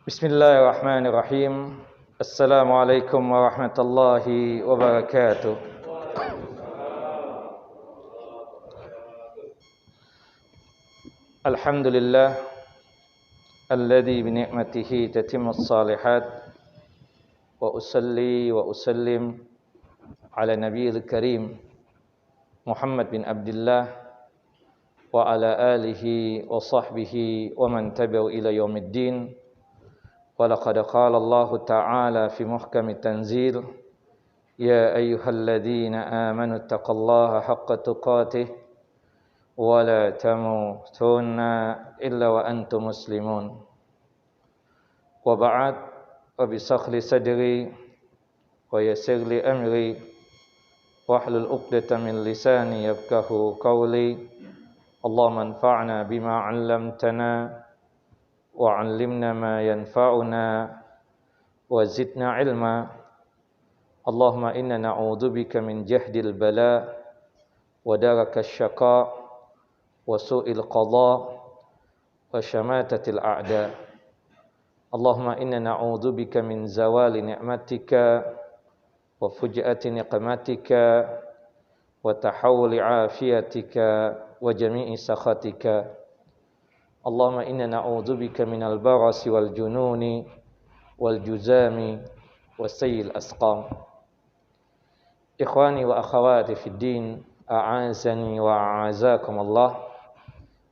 Bismillahirrahmanirrahim. Assalamualaikum warahmatullahi wabarakatuh. Alhamdulillah alladzi bi ni'matihi tatimmus shalihat wa usalli wa usallim ala nabiyil karim Muhammad bin Abdullah wa ala alihi wa sahbihi wa man tabi'u ila yaumiddin. ولقد قال الله تعالى في محكم التنزيل يا أيها الذين آمنوا اتقوا الله حق تقاته ولا تموتن إلا وأنتم مسلمون وبعد وبشرح لي صدري ويسر لي أمري واحلل عقدة من لساني يفقهوا قولي اللهم انفعنا بما علمتنا وعلمنا ما ينفعنا وزدنا علما اللهم إنا نعوذ بك من جهد البلاء ودرك الشقاء وسوء القضاء وشماتة الأعداء اللهم إنا نعوذ بك من زوال نعمتك وفجأة نقمتك وتحول عافيتك وجميع سخطك Allahumma inna na'udzubika minal barasi wal jununi wal juzami wasayyil asqam. Ikhwani wa akhawati fid din, a'azani wa a'azakumullah.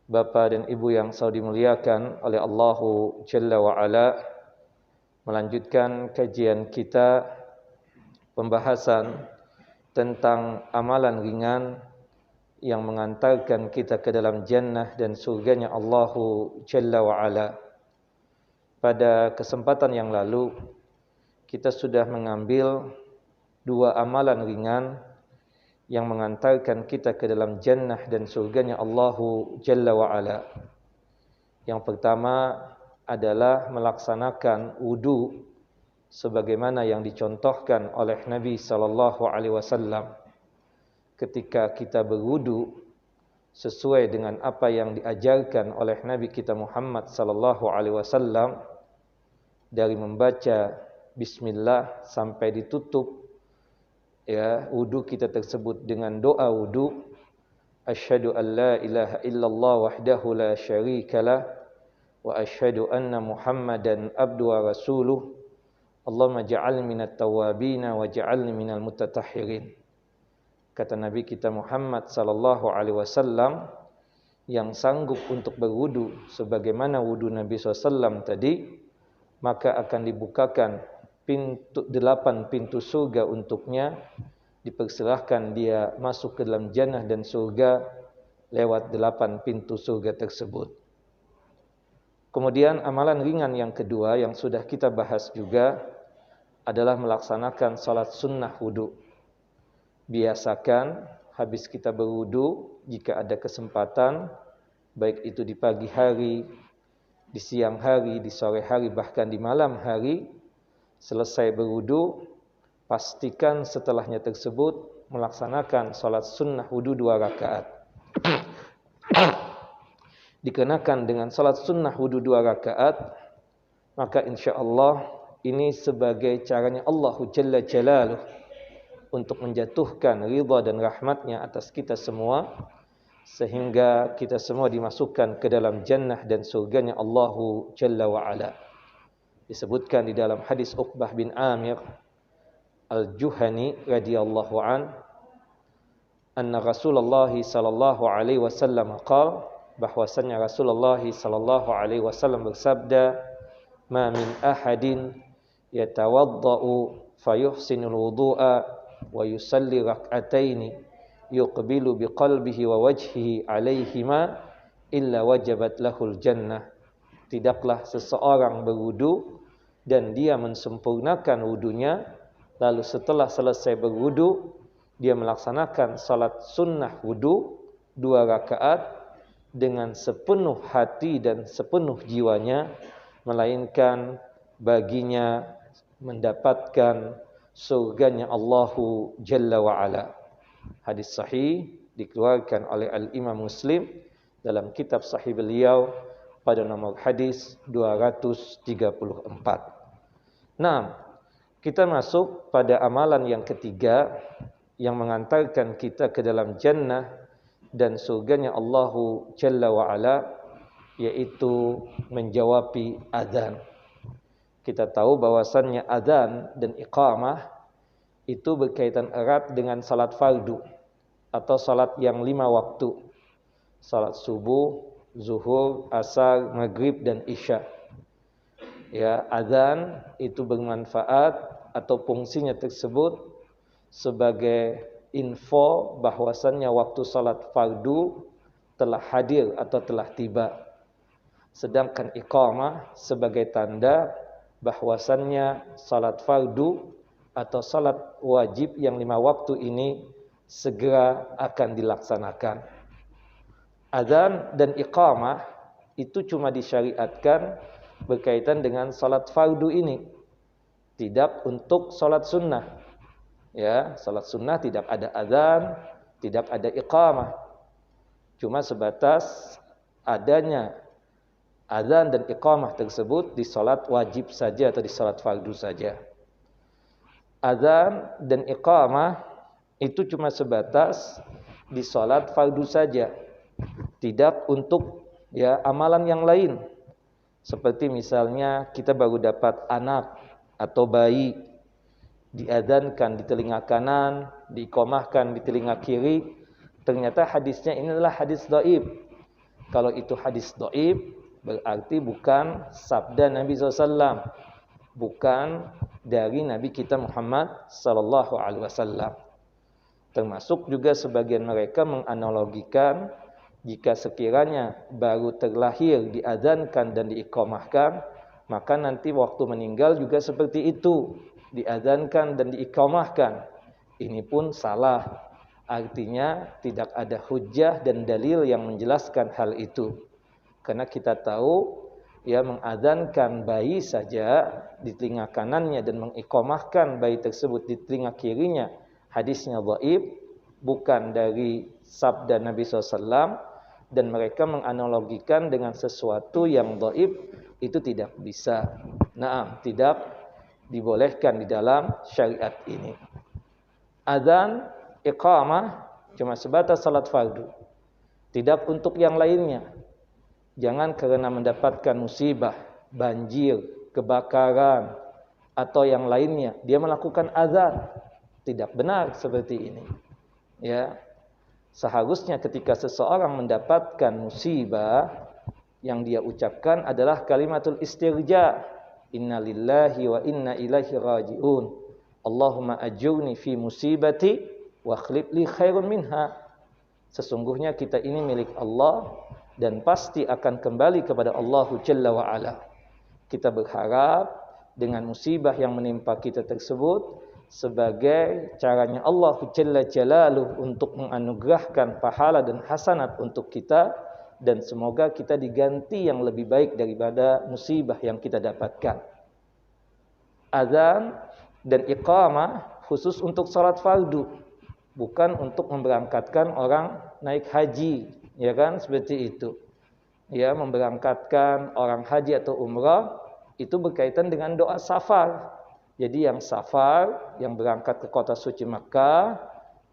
Bapak dan Ibu yang selalu dimuliakan oleh Allahu Jalla wa Ala, melanjutkan kajian kita pembahasan tentang amalan ringan yang mengantarkan kita ke dalam jannah dan surganya Allahu Jalla wa Ala. Pada kesempatan yang lalu kita sudah mengambil dua amalan ringan yang mengantarkan kita ke dalam jannah dan surganya Allahu Jalla wa Ala. Yang pertama adalah melaksanakan wudu sebagaimana yang dicontohkan oleh Nabi sallallahu alaihi wasallam. Ketika kita berwudu sesuai dengan apa yang diajarkan oleh Nabi kita Muhammad sallallahu alaihi wasallam, dari membaca bismillah sampai ditutup ya wudu kita tersebut dengan doa wudu, asyhadu an la ilaha illallah wahdahu la syarikalah wa asyhadu anna Muhammadan abduhu wa rasuluh Allahumma ja'alni minat tawwabin wa ja'alni minal mutatahhirin. Kata Nabi kita Muhammad sallallahu alaihi wasallam, yang sanggup untuk berwudu sebagaimana wudu Nabi SAW tadi, maka akan dibukakan 8 pintu surga untuknya, dipersilahkan dia masuk ke dalam jannah dan surga lewat 8 pintu surga tersebut. Kemudian amalan ringan yang kedua yang sudah kita bahas juga adalah melaksanakan salat sunnah wudu. Biasakan habis kita berwudu, jika ada kesempatan, baik itu di pagi hari, di siang hari, di sore hari, bahkan di malam hari, selesai berwudu, pastikan setelahnya tersebut melaksanakan salat sunnah wudu 2 rakaat. Dikenakan dengan salat sunnah wudu 2 rakaat, maka insyaAllah ini sebagai caranya Allahu Jalla Jalaluh untuk menjatuhkan ridha dan rahmatnya atas kita semua, sehingga kita semua dimasukkan ke dalam jannah dan surganya Allahu Jalla wa Ala. Disebutkan di dalam hadis Uqbah bin Amir Al-Juhani radhiyallahu an, anna Rasulullah sallallahu alaihi wasallam qala, bahwasanya Rasulullah sallallahu alaihi wasallam bersabda, ma min ahadin yatawaddau fayuhsinul wudu'a wa yusalli rak'ataini yuqbilu biqalbihi wa wajhihi alaihima illa wajabat lahul jannah. Tidaklah seseorang berwudu dan dia mensempurnakan wudunya, lalu setelah selesai berwudu dia melaksanakan salat sunnah wudu 2 rakaat dengan sepenuh hati dan sepenuh jiwanya, melainkan baginya mendapatkan surganya Allahu Jalla wa Ala. Hadis sahih dikeluarkan oleh Al-Imam Muslim dalam kitab sahih beliau pada nomor hadis 234. Nah, kita masuk pada amalan yang ketiga yang mengantarkan kita ke dalam jannah dan surganya Allahu Jalla wa Ala, yaitu menjawabi azan. Kita tahu bahwasannya azan dan iqamah itu berkaitan erat dengan salat fardu atau salat yang 5 waktu. Salat subuh, zuhur, asar, maghrib dan isya. Ya, azan itu bermanfaat atau fungsinya tersebut sebagai info bahwasannya waktu salat fardu telah hadir atau telah tiba. Sedangkan iqamah sebagai tanda bahwasannya salat fardu atau salat wajib yang 5 waktu ini segera akan dilaksanakan. Azan dan iqamah itu cuma disyariatkan berkaitan dengan salat fardu ini, tidak untuk salat sunnah. Ya, salat sunnah tidak ada azan, tidak ada iqamah. Cuma sebatas adanya azan dan iqamah tersebut di salat wajib saja atau di salat fardu saja. Azan dan iqamah itu cuma sebatas di salat fardu saja, tidak untuk amalan yang lain. Seperti misalnya kita baru dapat anak atau bayi, diadzankan di telinga kanan, diiqamahkan di telinga kiri, ternyata hadisnya ini adalah hadis dhaif. Kalau itu hadis dhaif, berarti bukan sabda Nabi SAW, bukan dari Nabi kita Muhammad SAW. Termasuk juga sebagian mereka menganalogikan, jika sekiranya baru terlahir diazankan dan diiqamahkan, maka nanti waktu meninggal juga seperti itu, diazankan dan diiqamahkan. Ini pun salah. Artinya tidak ada hujjah dan dalil yang menjelaskan hal itu. Karena kita tahu mengazankan bayi saja di telinga kanannya dan mengiqamahkan bayi tersebut di telinga kirinya, hadisnya dhaif, bukan dari sabda Nabi SAW. Dan mereka menganalogikan dengan sesuatu yang dhaif, itu tidak bisa. Tidak dibolehkan di dalam syariat ini. Azan, iqamah cuma sebatas salat fardu, tidak untuk yang lainnya. Jangan karena mendapatkan musibah, banjir, kebakaran atau yang lainnya dia melakukan azan. Tidak benar seperti ini. Ya. Seharusnya ketika seseorang mendapatkan musibah, yang dia ucapkan adalah kalimatul istirja. Inna lillahi wa inna ilaihi raji'un. Allahumma ajurni fi musibati wa akhlif li khairun minha. Sesungguhnya kita ini milik Allah dan pasti akan kembali kepada Allahu Jalla wa Ala. Kita berharap dengan musibah yang menimpa kita tersebut sebagai caranya Allah Jalla Jalaluh untuk menganugerahkan pahala dan hasanat untuk kita, dan semoga kita diganti yang lebih baik daripada musibah yang kita dapatkan. Azan dan iqamah khusus untuk salat fardu, bukan untuk memberangkatkan orang naik haji, ya kan, seperti itu. Ya, memberangkatkan orang haji atau umrah itu berkaitan dengan doa safar. Jadi yang safar, yang berangkat ke kota suci Makkah,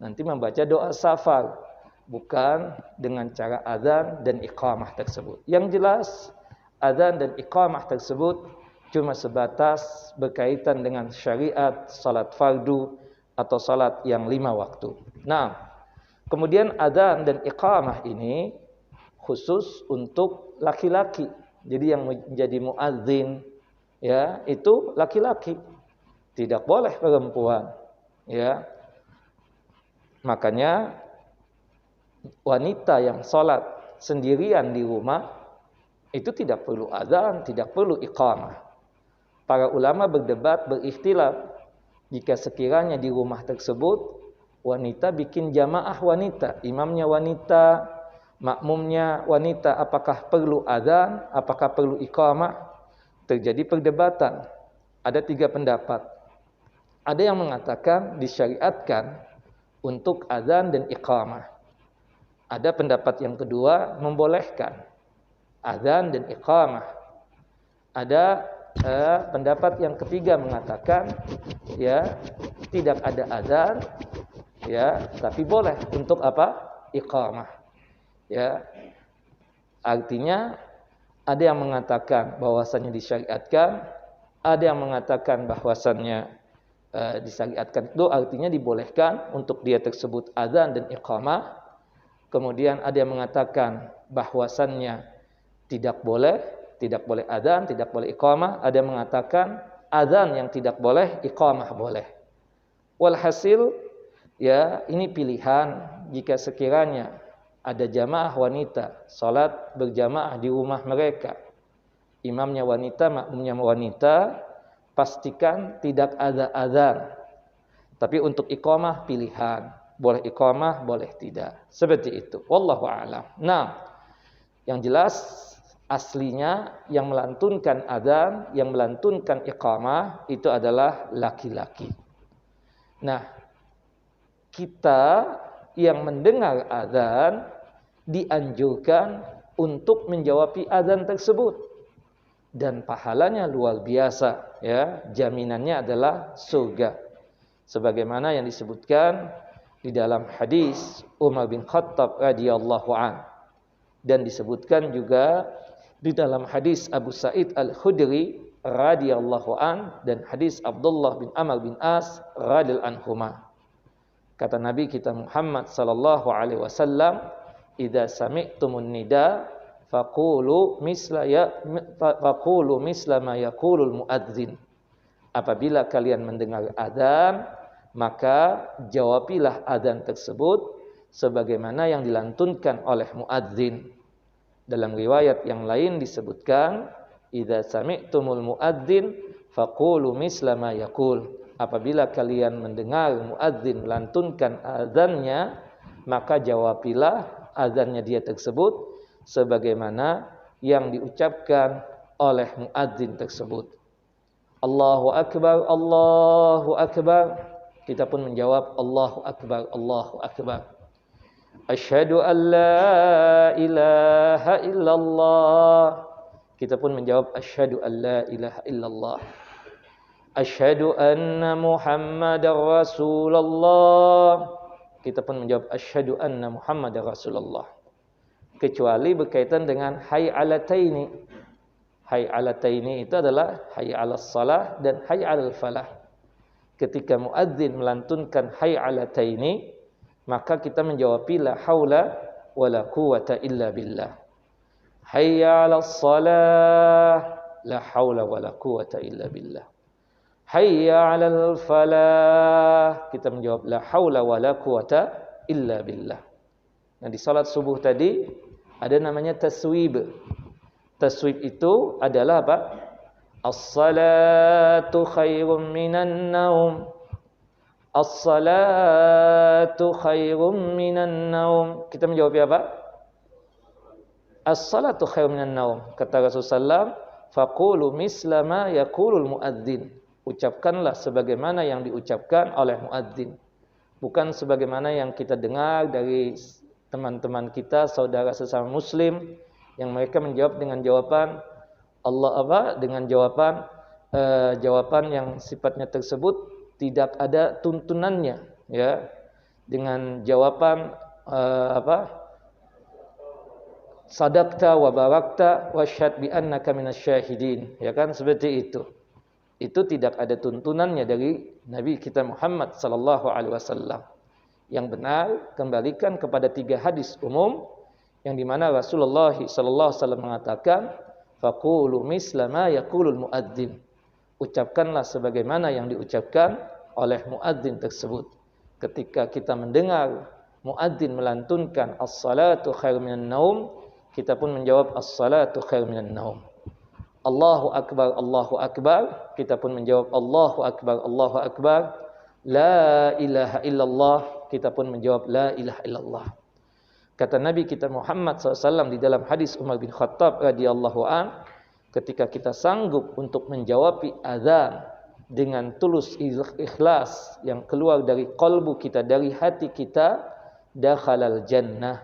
nanti membaca doa safar, bukan dengan cara azan dan iqamah tersebut. Yang jelas, azan dan iqamah tersebut cuma sebatas berkaitan dengan syariat salat fardu atau salat yang 5 waktu. Nah, kemudian azan dan iqamah ini khusus untuk laki-laki. Jadi yang menjadi muadzin itu laki-laki. Tidak boleh perempuan, ya. Makanya wanita yang sholat sendirian di rumah itu tidak perlu azan, tidak perlu iqamah. Para ulama berdebat, berikhtilaf, jika sekiranya di rumah tersebut wanita bikin jamaah wanita, imamnya wanita, makmumnya wanita, apakah perlu azan, apakah perlu iqamah? Terjadi perdebatan. Ada 3 pendapat. Ada yang mengatakan disyariatkan untuk azan dan iqamah. Ada pendapat yang kedua membolehkan. Adzan dan iqamah. Ada pendapat yang ketiga mengatakan ya tidak ada adzan ya, tapi boleh untuk apa? Iqamah. Ya. Artinya ada yang mengatakan bahwasannya disyariatkan, ada yang mengatakan bahwasannya disyariatkan itu artinya dibolehkan untuk dia tersebut adzan dan iqamah. Kemudian ada yang mengatakan bahwasannya tidak boleh adzan, tidak boleh iqamah. Ada yang mengatakan adzan yang tidak boleh, iqamah boleh. Walhasil ya ini pilihan jika sekiranya ada jamaah wanita salat berjamaah di rumah mereka. Imamnya wanita, makmumnya wanita, pastikan tidak ada adzan. Tapi untuk iqamah pilihan. Boleh iqamah, boleh tidak. Seperti itu. Wallahu a'lam. Nah, yang jelas aslinya yang melantunkan adzan, yang melantunkan iqamah itu adalah laki-laki. Nah, kita yang mendengar adzan dianjurkan untuk menjawab adzan tersebut. Dan pahalanya luar biasa, ya. Jaminannya adalah surga. Sebagaimana yang disebutkan di dalam hadis Umar bin Khattab radhiyallahu an, dan disebutkan juga di dalam hadis Abu Sa'id Al-Khudri radhiyallahu an dan hadis Abdullah bin Amr bin As radhiyallahu anhuma. Kata Nabi kita Muhammad sallallahu alaihi wasallam, "Idza sami'tumun nida faqulu misla ma yaqulul muadzin." Apabila kalian mendengar adzan, maka jawabilah adzan tersebut sebagaimana yang dilantunkan oleh muadzin. Dalam riwayat yang lain disebutkan, "Idza sami'tumul muadzin faqulu misla ma yaqul." Apabila kalian mendengar muadzin melantunkan adzannya, maka jawabilah adzannya dia tersebut sebagaimana yang diucapkan oleh muadzin tersebut. Allahu akbar, Allahu akbar. Kita pun menjawab Allahu akbar, Allahu akbar. Asyhadu an la ilaha illallah. Kita pun menjawab asyhadu an la ilaha illallah. Asyhadu anna Muhammadar Rasulullah. Kita pun menjawab asyhadu anna Muhammadar Rasulullah. Kecuali berkaitan dengan hayy 'alataini. Hayy 'alataini itu adalah hayy 'alas shalah dan hayy 'alal falah. Ketika muadzin melantunkan hayy 'alataini, maka kita menjawab la haula wala quwata illa billah. Hayy 'alas shalah, la haula wala quwata illa billah. Hayy 'alal falah, kita menjawab la haula wala quwata illa billah. Nah, di salat subuh tadi ada namanya taswib. Taswib itu adalah apa? As-salatu khairum minan naum. As-salatu khairum minan naum. Kita menjawab apa? As-salatu khairum minan naum. Kata Rasulullah, faqulu misla ma yaqulul muadzin. Ucapkanlah sebagaimana yang diucapkan oleh muadzin. Bukan sebagaimana yang kita dengar dari teman-teman kita, saudara sesama muslim, yang mereka menjawab dengan jawaban dengan jawaban yang sifatnya tersebut tidak ada tuntunannya, ya, dengan jawaban sadaqta wa barakta wa syahid bi annaka minasyahidin, ya kan, seperti itu. Itu tidak ada tuntunannya dari Nabi kita Muhammad sallallahu alaihi wasallam. Yang benar kembalikan kepada 3 hadis umum yang di mana Rasulullah sallallahu alaihi wasallam mengatakan, faqulu misla ma yaqulul muadzin. Ucapkanlah sebagaimana yang diucapkan oleh muadzin tersebut. Ketika kita mendengar muadzin melantunkan as-salatu khairum minan naum, kita pun menjawab as-salatu khairum minan naum. Allahu akbar, Allahu akbar, kita pun menjawab Allahu akbar, Allahu akbar. La ilaha illallah, kita pun menjawab la ilaha illallah. Kata Nabi kita Muhammad SAW di dalam hadis Umar bin Khattab radhiyallahu an, ketika kita sanggup untuk menjawab azan dengan tulus ikhlas yang keluar dari qalbu kita, dari hati kita, dakhalal jannah,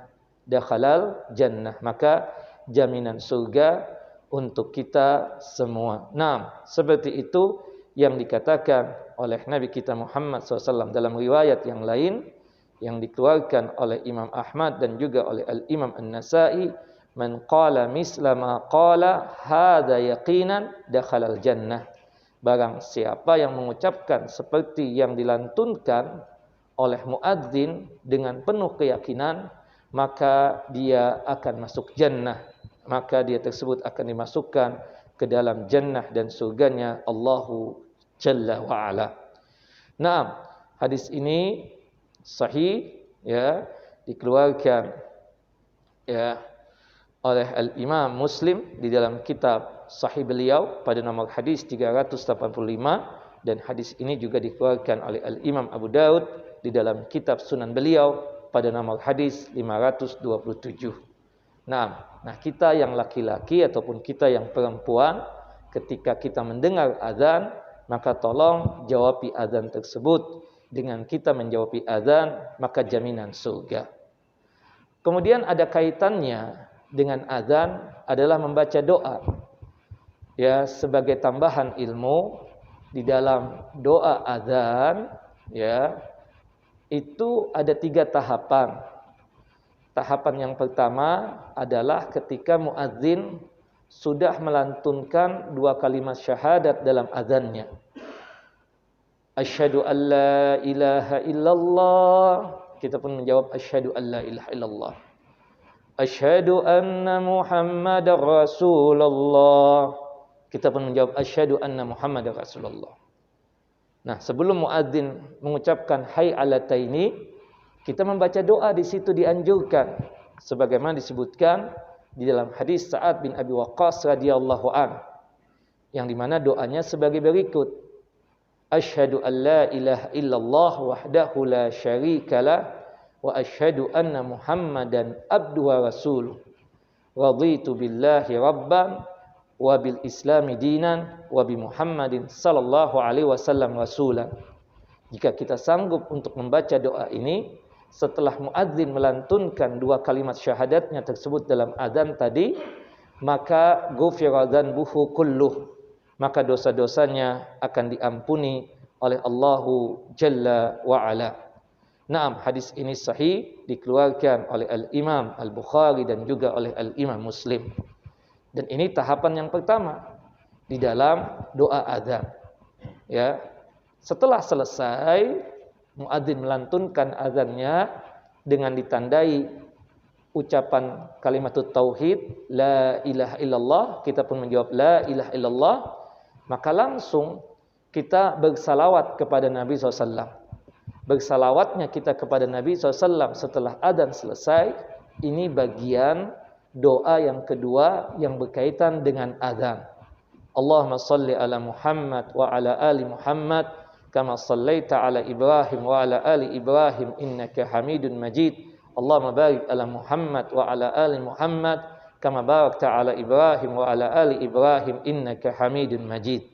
maka jaminan surga untuk kita semua. Nah, seperti itu yang dikatakan oleh Nabi kita Muhammad SAW dalam riwayat yang lain yang dikeluarkan oleh Imam Ahmad dan juga oleh Al-Imam An-Nasa'i, man qala misla ma qala hadza yaqinan dakhalal jannah. Barang siapa yang mengucapkan seperti yang dilantunkan oleh muadzin dengan penuh keyakinan, maka dia akan masuk jannah. Maka dia tersebut akan dimasukkan ke dalam jannah dan surganya Allahu Jalla wa Ala. Nah, hadis ini sahih ya, dikeluarkan ya oleh Al-Imam Muslim di dalam kitab sahih beliau pada nomor hadis 385, dan hadis ini juga dikeluarkan oleh Al-Imam Abu Daud di dalam kitab Sunan beliau pada nomor hadis 527. Nah, kita yang laki-laki ataupun kita yang perempuan, ketika kita mendengar azan, maka tolong jawabi azan tersebut. Dengan kita menjawabi azan, maka jaminan surga. Kemudian ada kaitannya dengan azan adalah membaca doa. Ya, sebagai tambahan ilmu di dalam doa azan, ya, itu ada 3 tahapan. Tahapan yang pertama adalah ketika muadzin sudah melantunkan 2 kalimat syahadat dalam azannya. Asyhadu an la ilaha illallah. Kita pun menjawab asyhadu an la ilaha illallah. Asyhadu anna Muhammadar Rasulullah. Kita pun menjawab asyhadu anna Muhammadar Rasulullah. Nah, sebelum muadzin mengucapkan hayy 'alataini, kita membaca doa di situ dianjurkan, sebagaimana disebutkan di dalam hadis Sa'ad bin Abi Waqqas radhiyallahu an, yang dimana doanya sebagai berikut: Asyhadu an la ilaha illallah wahdahu la syarikalah wa asyhadu anna Muhammadan abduhu wa rasuluh. Raditu billahi rabban wa bil islami dinan wa bi Muhammadin sallallahu alaihi wasallam rasulan. Jika kita sanggup untuk membaca doa ini setelah muadzin melantunkan 2 kalimat syahadatnya tersebut dalam azan tadi, maka ghufira dzanbuhu kulluh, maka dosa-dosanya akan diampuni oleh Allahu Jalla wa Ala. Naam, hadis ini sahih, dikeluarkan oleh Al-Imam Al-Bukhari dan juga oleh Al-Imam Muslim. Dan ini tahapan yang pertama di dalam doa azan. Ya. Setelah selesai muadzin melantunkan azannya dengan ditandai ucapan kalimatut tauhid la ilaha illallah, kita pun menjawab la ilaha illallah, maka langsung kita bersalawat kepada Nabi SAW. Bersalawatnya kita kepada Nabi SAW setelah azan selesai, ini bagian doa yang kedua yang berkaitan dengan azan. Allahumma salli ala Muhammad wa ala ali Muhammad kama sallaita ala Ibrahim wa ala ali Ibrahim innaka Hamidun Majid. Allahumma barik ala Muhammad wa ala ali Muhammad kama barakta ala Ibrahim wa ala ali Ibrahim innaka Hamidun Majid.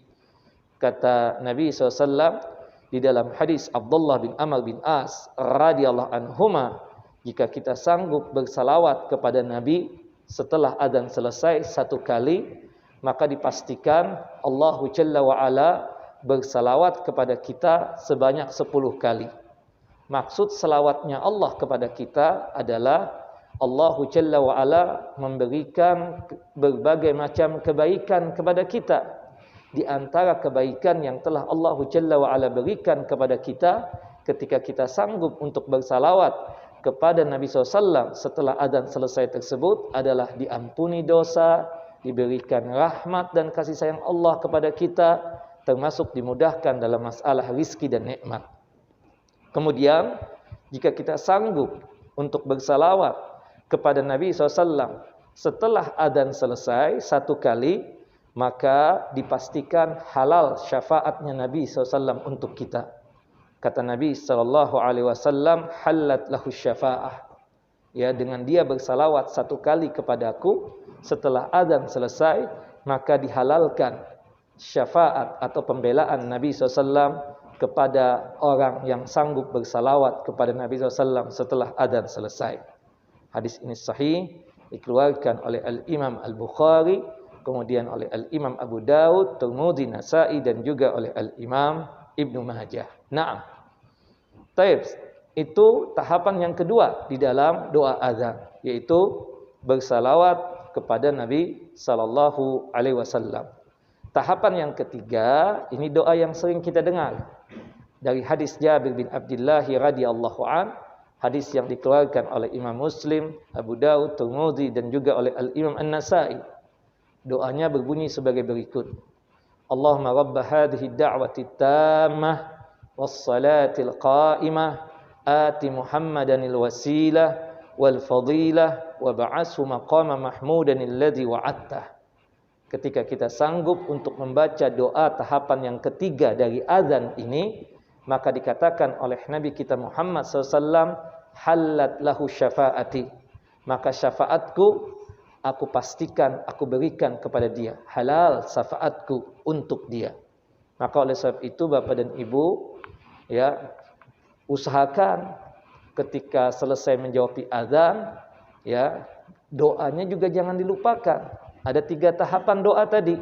Kata Nabi SAW di dalam hadis Abdullah bin Amr bin As radhiyallahu anhuma, jika kita sanggup bersalawat kepada Nabi setelah azan selesai 1 kali, maka dipastikan Allahu Jalla wa Ala bersalawat kepada kita sebanyak 10 kali. Maksud salawatnya Allah kepada kita adalah Allahu Jalla wa Ala memberikan berbagai macam kebaikan kepada kita. Di antara kebaikan yang telah Allahu Jalla wa Ala berikan kepada kita, ketika kita sanggup untuk bersalawat kepada Nabi SAW setelah azan selesai tersebut, adalah diampuni dosa, diberikan rahmat dan kasih sayang Allah kepada kita, termasuk dimudahkan dalam masalah rizki dan nikmat. Kemudian, jika kita sanggup untuk bersalawat kepada Nabi SAW setelah azan selesai 1 kali, maka dipastikan halal syafaatnya Nabi SAW untuk kita. Kata Nabi SAW, halat lahu syafa'ah. Ya, dengan dia bersalawat 1 kali kepadaku setelah azan selesai, maka dihalalkan syafaat atau pembelaan Nabi SAW kepada orang yang sanggup bersalawat kepada Nabi SAW setelah azan selesai. Hadis ini sahih, dikeluarkan oleh Al-Imam Al-Bukhari, kemudian oleh Al-Imam Abu Daud, Tirmidzi, Nasa'i dan juga oleh Al-Imam Ibnu Majah. Naam. Taib. Itu tahapan yang kedua di dalam doa azan, yaitu bersalawat kepada Nabi sallallahu alaihi wasallam. Tahapan yang ketiga, ini doa yang sering kita dengar dari hadis Jabir bin Abdullah radhiyallahu an, hadis yang dikeluarkan oleh Imam Muslim, Abu Daud, Tirmidzi dan juga oleh Al-Imam An-Nasa'i. Doanya berbunyi sebagai berikut. Allahumma rabb hadhihi ad-da'wati tammah was-salatil qa'imah ati Muhammadanil wasilah wal fadilah wa ba'athu maqama mahmudan alladhi wa'adtah. Ketika kita sanggup untuk membaca doa tahapan yang ketiga dari azan ini, maka dikatakan oleh Nabi kita Muhammad SAW, halat lahu syafaati, maka syafaatku aku pastikan, aku berikan kepada dia, halal syafaatku untuk dia. Maka oleh sebab itu Bapak dan Ibu, ya, usahakan ketika selesai menjawab azan, ya, doanya juga jangan dilupakan. Ada 3 tahapan doa tadi.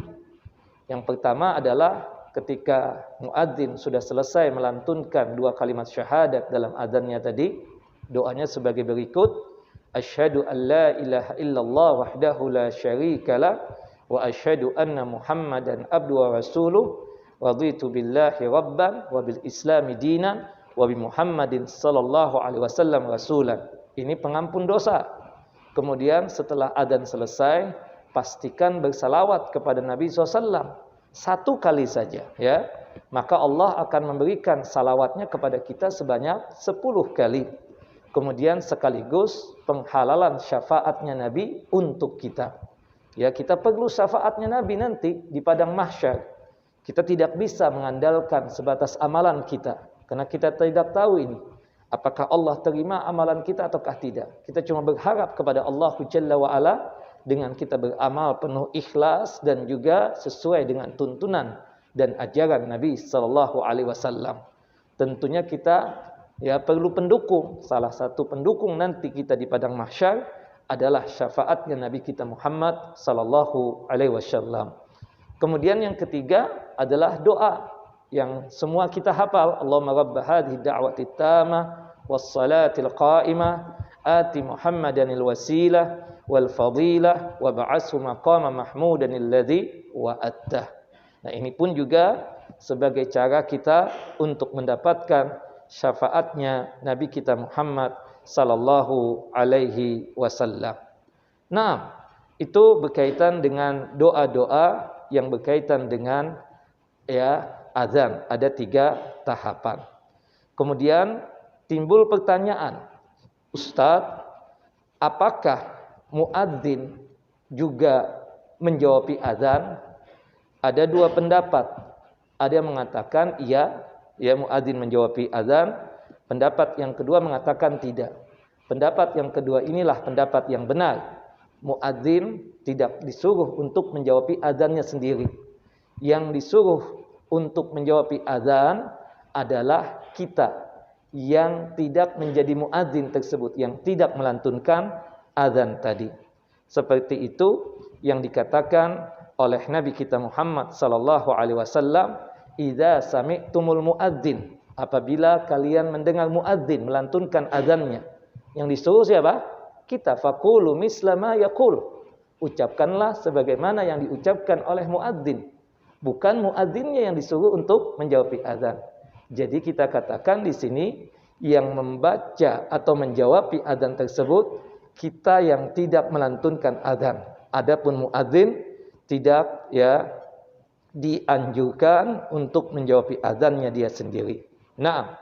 Yang pertama adalah ketika muadzin sudah selesai melantunkan 2 kalimat syahadat dalam adzannya tadi, doanya sebagai berikut: asyhadu an la ilaha illallah wahdahu la syarikalah wa asyhadu anna Muhammadan abduhu wa rasuluh raditu billahi rabban wa bil islami dinan wa bi Muhammadin sallallahu alaihi wasallam rasulan. Ini pengampun dosa. Kemudian setelah adzan selesai, pastikan bersalawat kepada Nabi SAW 1 kali saja, ya. Maka Allah akan memberikan salawatnya kepada kita sebanyak 10 kali. Kemudian sekaligus penghalalan syafaatnya Nabi untuk kita. Ya, kita perlu syafaatnya Nabi nanti di padang mahsyar. Kita tidak bisa mengandalkan sebatas amalan kita, karena kita tidak tahu ini apakah Allah terima amalan kita ataukah tidak. Kita cuma berharap kepada Allah Jalla wa Ala dengan kita beramal penuh ikhlas dan juga sesuai dengan tuntunan dan ajaran Nabi sallallahu alaihi wasallam. Tentunya kita, ya, perlu pendukung. Salah satu pendukung nanti kita di padang mahsyar adalah syafaatnya Nabi kita Muhammad sallallahu alaihi wasallam. Kemudian yang ketiga adalah doa yang semua kita hafal. Allahumma rabb hadhihi da'wati tammah was salatil qa'imah ati Muhammadanil wasilah wal fadilah wa ba'athu maqama mahmudan alladhi wa'attah. Nah, ini pun juga sebagai cara kita untuk mendapatkan syafaatnya Nabi kita Muhammad sallallahu alaihi wasallam. Nah, itu berkaitan dengan doa-doa yang berkaitan dengan, ya, azan. Ada 3 tahapan. Kemudian timbul pertanyaan, Ustadz, apakah muadzin juga menjawab azan? Ada 2 pendapat. Ada yang mengatakan iya, ya, muadzin menjawab azan. Pendapat yang kedua mengatakan tidak. Pendapat yang kedua inilah pendapat yang benar. Muadzin tidak disuruh untuk menjawab azannya sendiri. Yang disuruh untuk menjawab azan adalah kita yang tidak menjadi muadzin tersebut, yang tidak melantunkan azan tadi. Seperti itu yang dikatakan oleh Nabi kita Muhammad sallallahu alaihi wasallam, "Idza sami'tumul muadzin," apabila kalian mendengar muadzin melantunkan azannya. Yang disuruh siapa? Kita. Faqulu misla ma yaqul. Ucapkanlah sebagaimana yang diucapkan oleh muadzin. Bukan muadzinnya yang disuruh untuk menjawab azan. Jadi kita katakan di sini yang membaca atau menjawab azan tersebut kita yang tidak melantunkan azan. Adapun muadzin tidak, ya, dianjurkan untuk menjawab azannya dia sendiri. Nah,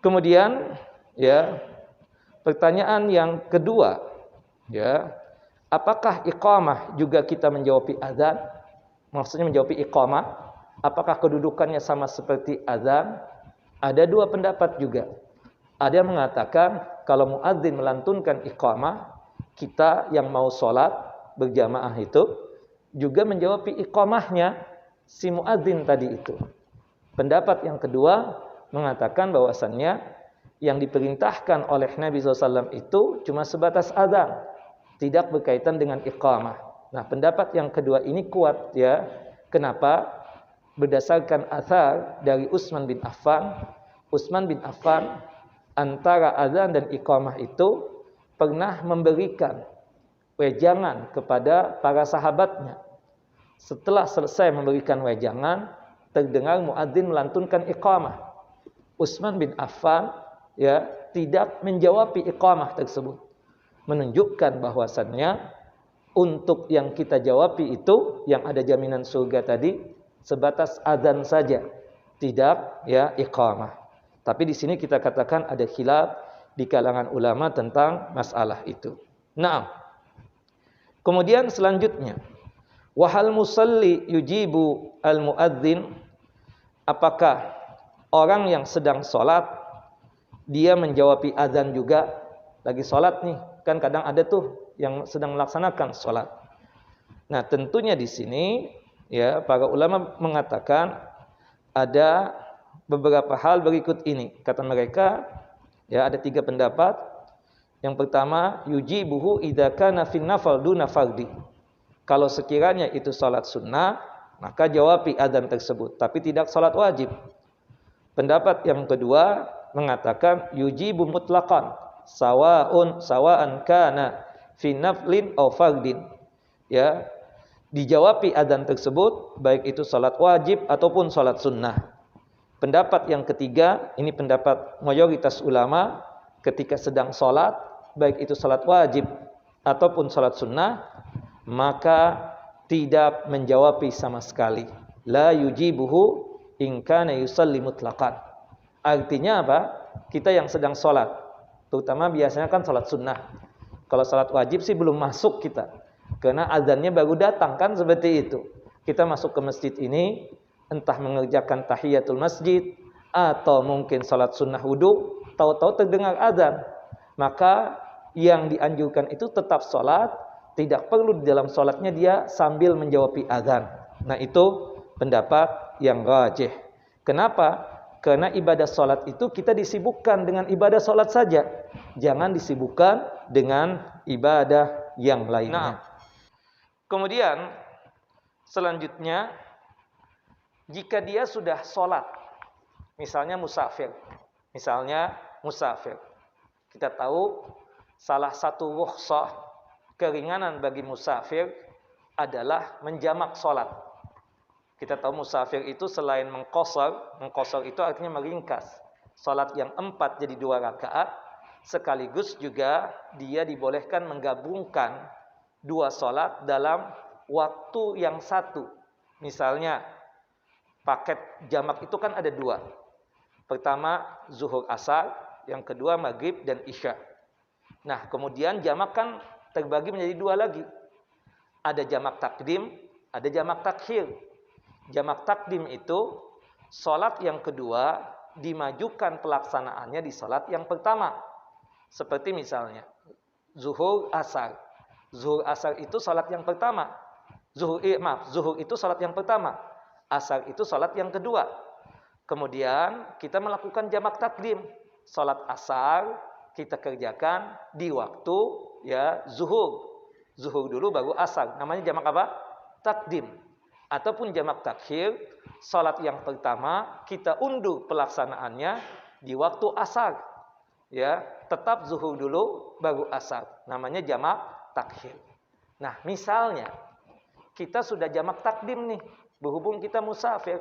kemudian, ya, pertanyaan yang kedua, ya, apakah iqamah juga kita menjawab azan? Maksudnya menjawab iqamah, apakah kedudukannya sama seperti azan? Ada 2 pendapat juga. Ada yang mengatakan kalau muadzin melantunkan iqamah, kita yang mau sholat berjamaah itu juga menjawab iqamahnya si muadzin tadi itu. Pendapat yang kedua mengatakan bahwasannya yang diperintahkan oleh Nabi SAW itu cuma sebatas azan, tidak berkaitan dengan iqamah. Nah, pendapat yang kedua ini kuat ya. Kenapa? Berdasarkan athar dari Utsman bin Affan. Utsman bin Affan antara azan dan iqamah itu pernah memberikan wejangan kepada para sahabatnya. Setelah selesai memberikan wejangan, terdengar muadzin melantunkan iqamah. Utsman bin Affan ya tidak menjawab iqamah tersebut, menunjukkan bahwasannya untuk yang kita jawabi itu yang ada jaminan surga tadi sebatas azan saja, tidak ya iqamah. Tapi di sini kita katakan ada khilaf di kalangan ulama tentang masalah itu. Nah, kemudian selanjutnya, wahal musalli yujibu al muadzin, apakah orang yang sedang sholat dia menjawabi azan juga? Lagi sholat nih, kan kadang ada tuh yang sedang melaksanakan sholat. Nah, tentunya di sini ya para ulama mengatakan ada beberapa hal berikut ini. Kata mereka ya ada 3 pendapat. Yang pertama, yujibuhu idza kana fin nafal duna fardhi. Kalau sekiranya itu salat sunnah, maka jawabi azan tersebut, tapi tidak salat wajib. Pendapat yang kedua mengatakan yujibu mutlaqan sawaan kana fi naflin aw fardin. Ya, dijawabi azan tersebut baik itu salat wajib ataupun salat sunnah. Pendapat yang ketiga, ini pendapat mayoritas ulama, ketika sedang salat baik itu salat wajib ataupun salat sunnah, maka tidak menjawabi sama sekali. La yujibuhu in kana yusalli mutlaqan. Artinya apa? Kita yang sedang salat, terutama biasanya kan salat sunnah. Kalau salat wajib sih belum masuk kita, karena azannya baru datang kan, seperti itu. Kita masuk ke masjid ini entah mengerjakan tahiyatul masjid atau mungkin salat sunnah wudu, tahu-tahu terdengar azan. Maka yang dianjurkan itu tetap salat, tidak perlu di dalam salatnya dia sambil menjawab azan. Nah, itu pendapat yang rajih. Kenapa? Karena ibadah salat itu kita disibukkan dengan ibadah salat saja. Jangan disibukkan dengan ibadah yang lainnya. Nah, kemudian selanjutnya, jika dia sudah sholat, misalnya musafir, kita tahu salah satu rukhsah keringanan bagi musafir adalah menjamak sholat. Kita tahu musafir itu selain mengqashar itu artinya meringkas. Sholat yang 4 jadi 2 rakaat, sekaligus juga dia dibolehkan menggabungkan 2 sholat dalam waktu yang satu. Misalnya paket jamak itu kan ada 2. Pertama zuhur asar, yang kedua maghrib dan isya. Nah, kemudian jamak kan terbagi menjadi 2 lagi. Ada jamak takdim, ada jamak takhir. Jamak takdim itu salat yang kedua dimajukan pelaksanaannya di salat yang pertama. Seperti misalnya zuhur asar. Zuhur asar itu salat yang pertama. Zuhur itu salat yang pertama. Asar itu salat yang kedua. Kemudian kita melakukan jamak takdim. Salat asar kita kerjakan di waktu ya zuhur. Zuhur dulu baru asar. Namanya jamak apa? Takdim. Ataupun jamak takhir, salat yang pertama kita undur pelaksanaannya di waktu asar. Ya, tetap zuhur dulu baru asar. Namanya jamak takhir. Nah, misalnya kita sudah jamak takdim nih, berhubung kita musafir.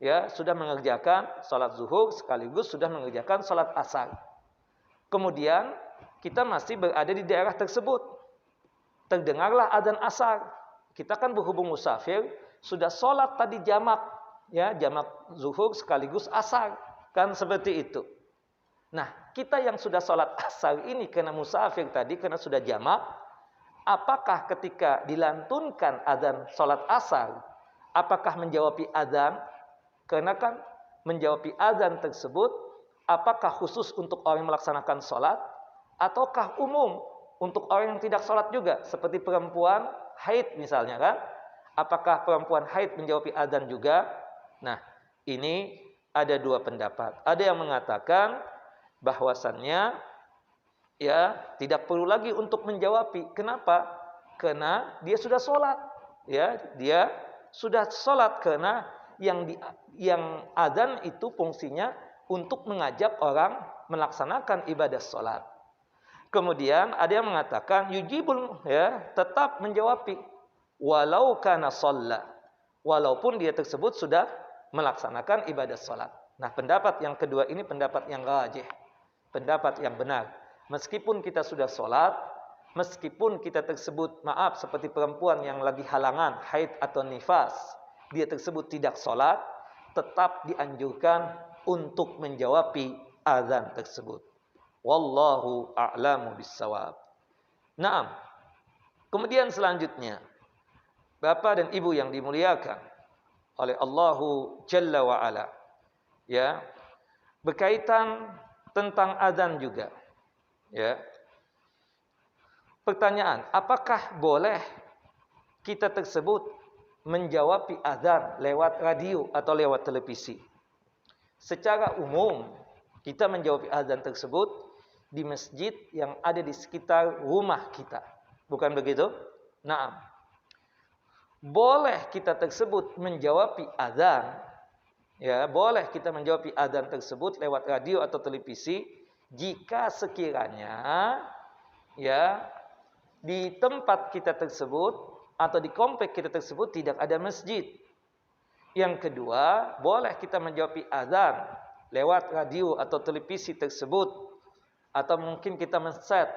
Ya, sudah mengerjakan salat zuhur sekaligus sudah mengerjakan salat asar. Kemudian kita masih berada di daerah tersebut. Terdengarlah adzan asar. Kita kan berhubung musafir, sudah salat tadi jamak, ya, jamak zuhur sekaligus asar, kan seperti itu. Nah, kita yang sudah salat asar ini karena musafir tadi, karena sudah jamak, apakah ketika dilantunkan adzan salat asar, apakah menjawabi adzan? Karena kan menjawabi adzan tersebut, apakah khusus untuk orang yang melaksanakan salat, ataukah umum untuk orang yang tidak salat juga, seperti perempuan haid misalnya kan? Apakah perempuan haid menjawabi adzan juga? Nah, ini ada 2 pendapat. Ada yang mengatakan bahwasannya Ya, tidak perlu lagi untuk menjawabi. Kenapa? Karena dia sudah sholat. Ya, dia sudah sholat karena yang adzan itu fungsinya untuk mengajak orang melaksanakan ibadah sholat. Kemudian ada yang mengatakan yujibul, ya, tetap menjawabi walau kana shalla, walaupun dia tersebut sudah melaksanakan ibadah sholat. Nah, pendapat yang kedua ini pendapat yang rajih, pendapat yang benar. Meskipun kita sudah sholat, meskipun kita tersebut, maaf, seperti perempuan yang lagi halangan, haid atau nifas, dia tersebut tidak sholat, tetap dianjurkan untuk menjawabi azan tersebut. Wallahu a'lamu bissawab. Naam. Kemudian selanjutnya, Bapak dan Ibu yang dimuliakan oleh Allahu Jalla wa Ala, ya, berkaitan tentang azan juga. Ya. Pertanyaan, apakah boleh kita tersebut menjawab azan lewat radio atau lewat televisi? Secara umum, kita menjawab azan tersebut di masjid yang ada di sekitar rumah kita. Bukan begitu? Naam. Boleh kita tersebut menjawab azan, ya, boleh kita menjawab azan tersebut lewat radio atau televisi jika sekiranya, ya, di tempat kita tersebut atau di komplek kita tersebut tidak ada masjid. Yang kedua, boleh kita menjawab azan lewat radio atau televisi tersebut, atau mungkin kita men-set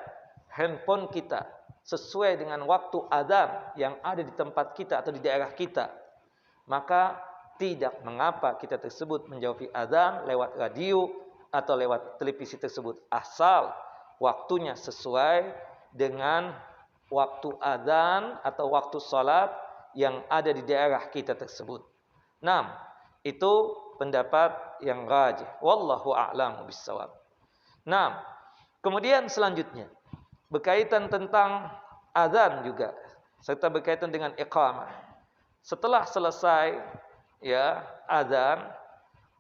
handphone kita sesuai dengan waktu azan yang ada di tempat kita atau di daerah kita. Maka tidak mengapa kita tersebut menjawab azan lewat radio atau lewat televisi tersebut, asal waktunya sesuai dengan waktu azan atau waktu salat yang ada di daerah kita tersebut. Nah, itu pendapat yang rajih. Wallahu a'lamu bissawab. Nah, kemudian selanjutnya berkaitan tentang azan juga serta berkaitan dengan iqamah. Setelah selesai, ya, azan,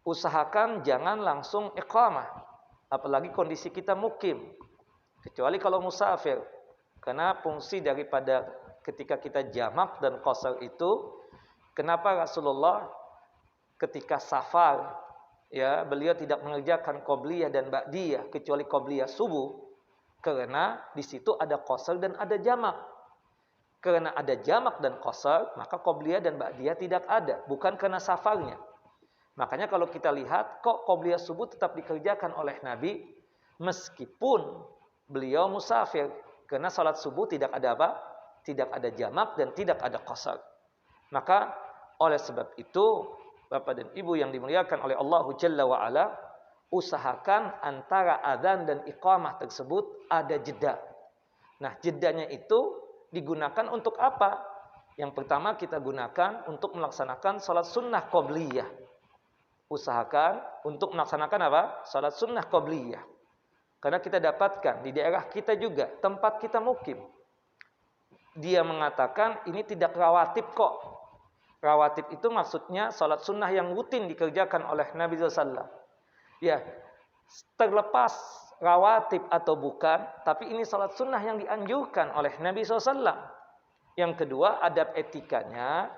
usahakan jangan langsung iqamah, apalagi kondisi kita mukim, kecuali kalau musafir. Karena fungsi daripada ketika kita jamak dan qasar itu, kenapa Rasulullah ketika safar, ya, beliau tidak mengerjakan qobliyah dan ba'diyah kecuali qobliyah subuh, karena di situ ada qasar dan ada jamak. Karena ada jamak dan qasar, maka qobliyah dan ba'diyah tidak ada, bukan karena safarnya. Makanya kalau kita lihat, kok qobliyah subuh tetap dikerjakan oleh Nabi meskipun beliau musafir. Karena salat subuh tidak ada apa? Tidak ada jamak dan tidak ada qasar. Maka oleh sebab itu, Bapak dan Ibu yang dimuliakan oleh Allahu Jalla wa Ala, usahakan antara azan dan iqamah tersebut ada jeda. Nah, jedanya itu digunakan untuk apa? Yang pertama kita gunakan untuk melaksanakan salat sunnah qobliyah. Usahakan untuk melaksanakan apa? Salat sunnah qobliyah. Karena kita dapatkan di daerah kita juga, tempat kita mukim, dia mengatakan ini tidak rawatib kok. Rawatib itu maksudnya salat sunnah yang rutin dikerjakan oleh Nabi SAW. Ya, terlepas rawatib atau bukan, tapi ini salat sunnah yang dianjurkan oleh Nabi SAW. Yang kedua, adab etikanya,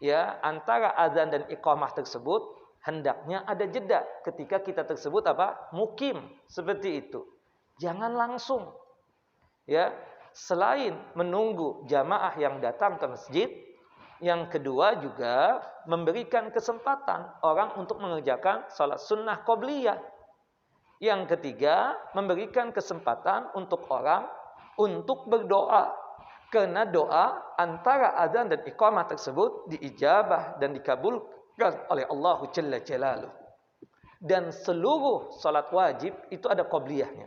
ya, antara azan dan iqamah tersebut hendaknya ada jeda ketika kita tersebut apa? Mukim, seperti itu. Jangan langsung. Ya, selain menunggu jamaah yang datang ke masjid, yang kedua juga memberikan kesempatan orang untuk mengerjakan salat sunnah qobliyah. Yang ketiga, memberikan kesempatan untuk orang untuk berdoa. Karena doa antara azan dan iqamah tersebut diijabah dan dikabulkan oleh Allah Jalla Jalaluh. Dan seluruh salat wajib itu ada qobliyahnya.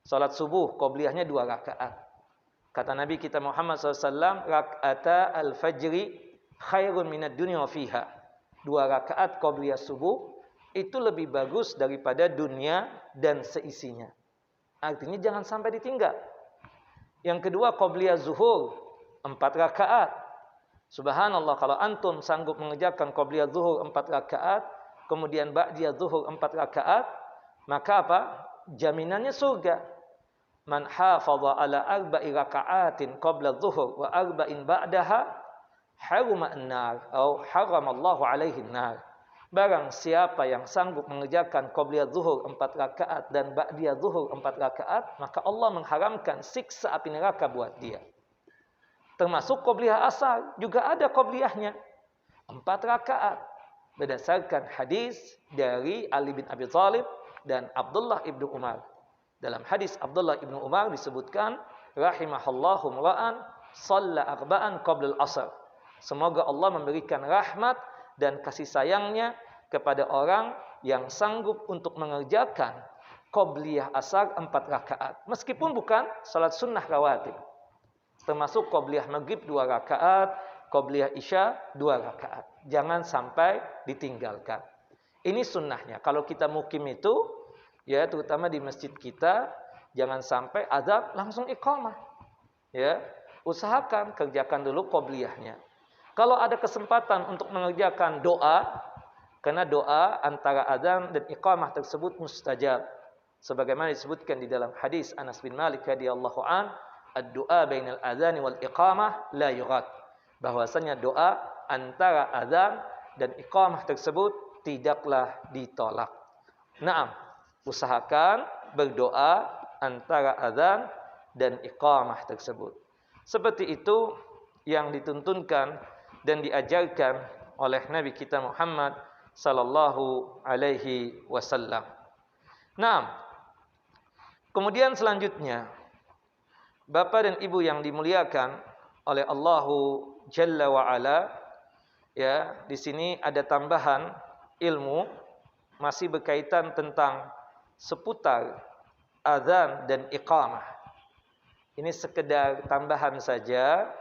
Salat subuh qobliyahnya 2 rakaat. Kata Nabi kita Muhammad SAW, rak'ata al-fajri khairun minad dunya fiha. 2 rakaat qobliyah subuh itu lebih bagus daripada dunia dan seisinya. Artinya jangan sampai ditinggal. Yang kedua qobliyah zuhur 4 rakaat. Subhanallah, kalau antum sanggup mengerjakan qobliyah zuhur 4 rakaat, kemudian ba'diyah zuhur 4 rakaat, maka apa? Jaminannya surga. man hafadha ala arba'i raka'atin qabla adh-dhuhr wa arba'in ba'daha haruma an-nar atau haramallahu alaihi an-nar. Barang siapa yang sanggup mengerjakan qabliyah zuhur 4 rakaat dan ba'diyah zuhur 4 rakaat, maka Allah mengharamkan siksa api neraka buat dia. Termasuk qabliyah asar juga ada qabliyahnya 4 rakaat berdasarkan hadis dari Ali bin Abi Thalib dan Abdullah ibnu Umar. Dalam hadis Abdullah ibnu Umar disebutkan rahimahallahu mra'an shalla arba'an qabla al-asr. Semoga Allah memberikan rahmat dan kasih sayangnya kepada orang yang sanggup untuk mengerjakan qabliyah asar 4 rakaat. Meskipun bukan salat sunnah rawatib. Termasuk qabliyah maghrib 2 rakaat, qabliyah isya 2 rakaat. Jangan sampai ditinggalkan. Ini sunnahnya. Kalau kita mukim itu, ya terutama di masjid kita, jangan sampai azan langsung iqamah. Ya, usahakan kerjakan dulu qabliyahnya. Kalau ada kesempatan untuk mengerjakan doa, karena doa antara adzan dan iqamah tersebut mustajab. Sebagaimana disebutkan di dalam hadis Anas bin Malik radhiyallahu an, ad-du'a bainal adzan wal iqamah la yurad. Bahwasanya doa antara adzan dan iqamah tersebut tidaklah ditolak. Naam, usahakan berdoa antara adzan dan iqamah tersebut. Seperti itu yang dituntunkan dan diajarkan oleh Nabi kita Muhammad sallallahu alaihi wasallam. Nah, kemudian selanjutnya, Bapak dan Ibu yang dimuliakan oleh Allahu Jalla wa Ala, ya, di sini ada tambahan ilmu masih berkaitan tentang seputar azan dan iqamah. Ini sekedar tambahan saja.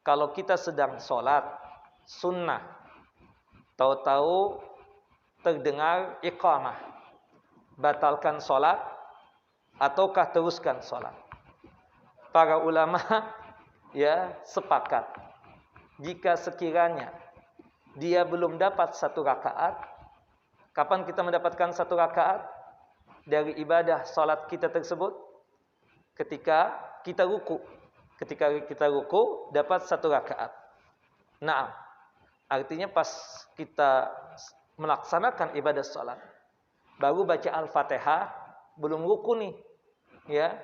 Kalau kita sedang sholat sunnah, tahu-tahu terdengar iqamah, batalkan sholat ataukah teruskan sholat? Para ulama ya sepakat, jika sekiranya dia belum dapat 1 rakaat, kapan kita mendapatkan 1 rakaat dari ibadah sholat kita tersebut? Ketika kita ruku. Ketika kita ruku dapat 1 rakaat. Nah, artinya pas kita melaksanakan ibadah sholat, baru baca Al-Fatihah, belum ruku nih, ya.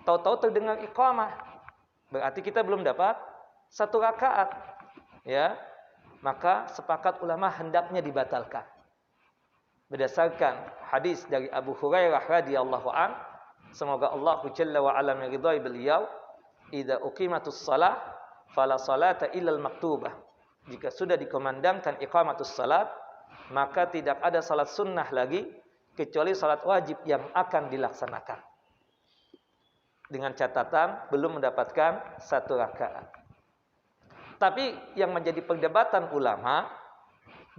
Tahu-tahu terdengar iqamah, berarti kita belum dapat 1 rakaat, ya. Maka sepakat ulama hendaknya dibatalkan. Berdasarkan hadis dari Abu Hurairah radhiyallahu an, semoga Allah Jalla wa Ala meridhai beliau, idza uqimatus shalah fala salata illal maktubah. Jika sudah dikumandangkan iqamatus salat, maka tidak ada salat sunnah lagi kecuali salat wajib yang akan dilaksanakan. Dengan catatan belum mendapatkan 1 rakaat. Tapi yang menjadi perdebatan ulama,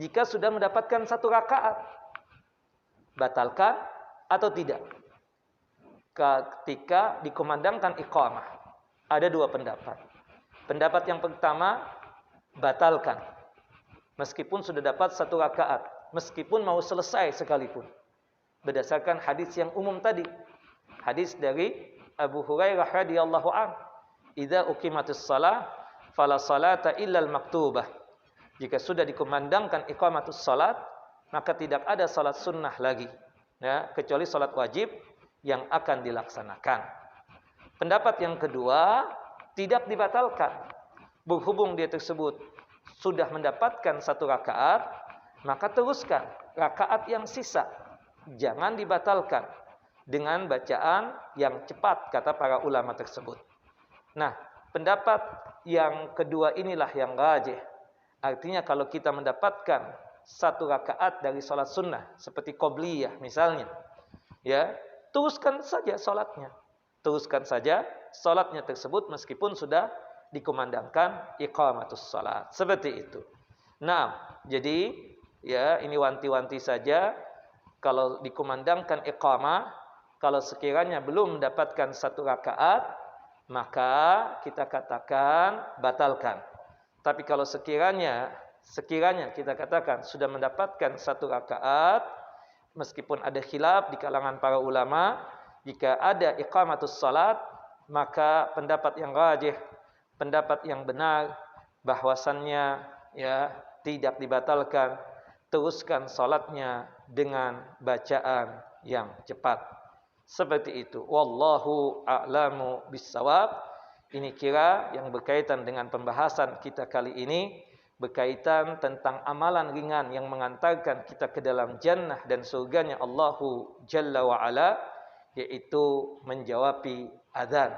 jika sudah mendapatkan 1 rakaat, batalkan atau tidak? Ketika dikumandangkan iqamah, ada 2 pendapat. Pendapat yang pertama, batalkan. Meskipun sudah dapat 1 rakaat, meskipun mau selesai sekalipun. Berdasarkan hadis yang umum tadi. Hadis dari Abu Hurairah radhiyallahu an, idza uqimatus shalah fala salata illal maktubah. Jika sudah dikumandangkan iqamatus salat, maka tidak ada salat sunnah lagi, ya, kecuali salat wajib yang akan dilaksanakan. Pendapat yang kedua, tidak dibatalkan. Berhubung dia tersebut sudah mendapatkan 1 rakaat, maka teruskan rakaat yang sisa. Jangan dibatalkan dengan bacaan yang cepat, kata para ulama tersebut. Nah, pendapat yang kedua inilah yang rajih. Artinya kalau kita mendapatkan 1 rakaat dari sholat sunnah, seperti qobliyah misalnya, ya, teruskan saja sholatnya. Teruskan saja sholatnya tersebut meskipun sudah dikumandangkan iqamatus sholat. Seperti itu. Nah, jadi ya ini wanti-wanti saja. Kalau dikumandangkan iqamah, kalau sekiranya belum mendapatkan 1 rakaat, maka kita katakan batalkan. Tapi kalau sekiranya kita katakan sudah mendapatkan 1 rakaat, meskipun ada khilaf di kalangan para ulama, Jika ada iqamatus salat, maka pendapat yang rajih, pendapat yang benar bahwasannya ya tidak dibatalkan, teruskan salatnya dengan bacaan yang cepat. Seperti itu. Wallahu a'lamu bissawab. Ini kira yang berkaitan dengan pembahasan kita kali ini, berkaitan tentang amalan ringan yang mengantarkan kita ke dalam jannah dan surganya Allahu Jalla wa'ala, yaitu menjawabi azan.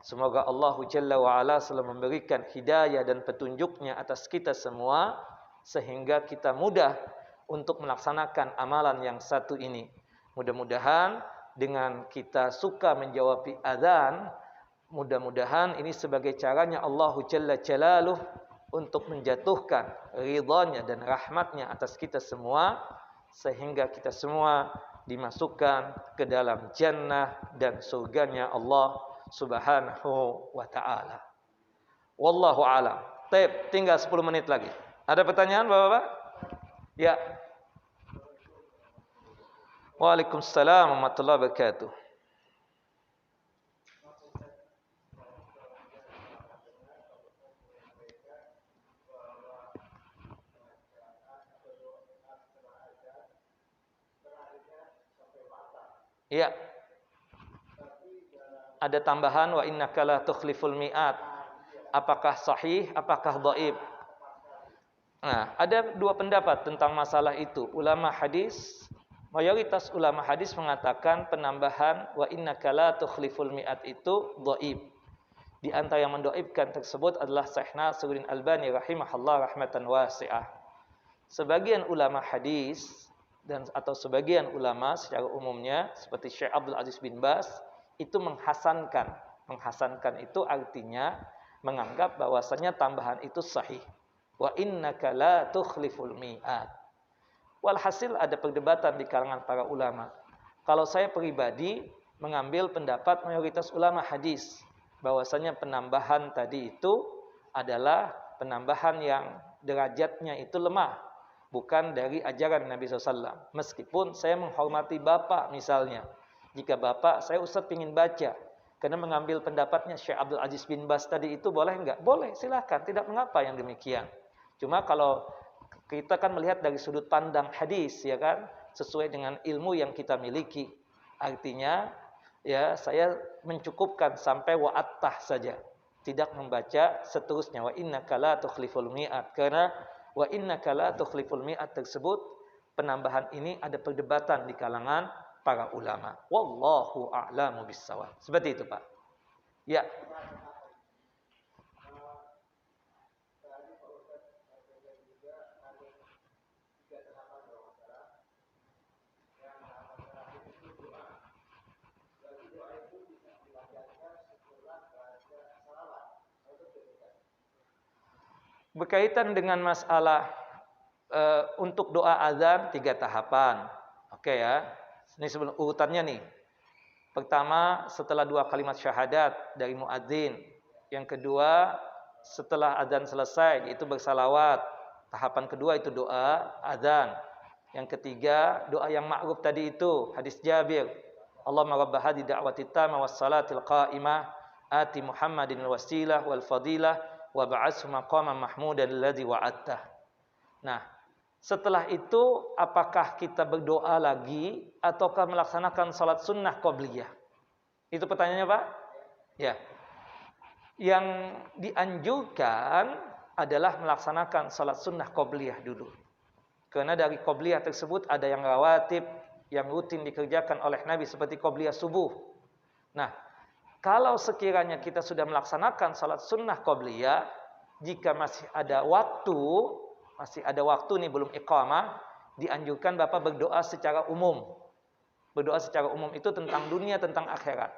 Semoga Allahu Jalla wa'ala selalu memberikan hidayah dan petunjuknya atas kita semua, sehingga kita mudah untuk melaksanakan amalan yang satu ini. Mudah-mudahan dengan kita suka menjawab azan, mudah-mudahan ini sebagai caranya Allahu Jalla Jalaluh untuk menjatuhkan ridhanya dan rahmatnya atas kita semua, sehingga kita semua dimasukkan ke dalam jannah dan surganya Allah Subhanahu wa ta'ala. Wallahu a'lam. Baik, tinggal 10 menit lagi. Ada pertanyaan Bapak-bapak? Ya. Waalaikumsalam warahmatullahi wabarakatuh. Iya. Ada tambahan wa innaka la tukhliful mi'at. Apakah sahih, apakah dhaif? Nah, ada dua pendapat tentang masalah itu. Ulama hadis, mayoritas ulama hadis mengatakan penambahan wa innaka la tukhliful mi'at itu dhaif. Di antara yang mendhaifkan tersebut adalah Syekh Nasiruddin Albani rahimahullah rahmatan wasi'ah. Sebagian ulama hadis dan atau sebagian ulama secara umumnya seperti Syekh Abdul Aziz bin Baz itu menghasankan. Menghasankan itu artinya menganggap bahwasanya tambahan itu sahih. Wa innaka la tukhliful mi'ad. Walhasil ada perdebatan di kalangan para ulama. Kalau saya pribadi mengambil pendapat mayoritas ulama hadis bahwasanya penambahan tadi itu adalah penambahan yang derajatnya itu lemah, bukan dari ajaran Nabi SAW. Meskipun saya menghormati Bapak misalnya. Jika Bapak, saya Ustaz ingin baca. Karena mengambil pendapatnya Syekh Abdul Aziz bin Baz tadi itu boleh enggak? Boleh, silakan. Tidak mengapa yang demikian. Cuma kalau kita kan melihat dari sudut pandang hadis, ya kan? Sesuai dengan ilmu yang kita miliki. Artinya, ya saya mencukupkan sampai wa'attah saja. Tidak membaca seterusnya. Wa innaka la tukhliful mi'at. Karena wa innaka la tukhliful mi'at tersebut, penambahan ini ada perdebatan di kalangan para ulama. Wallahu a'lamu bissawab. Seperti itu, Pak. Ya. Berkaitan dengan masalah untuk doa azan 3 tahapan. Oke ya. Ini sebelum urutannya nih. Pertama, setelah 2 kalimat syahadat dari muadzin. Yang kedua, setelah azan selesai yaitu bersalawat. Tahapan kedua itu doa azan. Yang ketiga, doa yang ma'ruf tadi itu, hadis Jabir. Allahumma rabb hadhihi da'wati tamma was salatil qa'imah ati Muhammadin wasilah wal fadilah wa ba'athu maqaman mahmudan alladzi wa'adtah. Nah, setelah itu apakah kita berdoa lagi ataukah melaksanakan salat sunnah qabliyah? Itu pertanyaannya, Pak? Ya. Yang dianjurkan adalah melaksanakan salat sunnah qabliyah dulu. Karena dari qabliyah tersebut ada yang rawatib, yang rutin dikerjakan oleh Nabi seperti qabliyah subuh. Nah, kalau sekiranya kita sudah melaksanakan salat sunnah qabliyah, jika masih ada waktu nih belum iqamah, dianjurkan Bapak berdoa secara umum. Berdoa secara umum itu tentang dunia, tentang akhirat.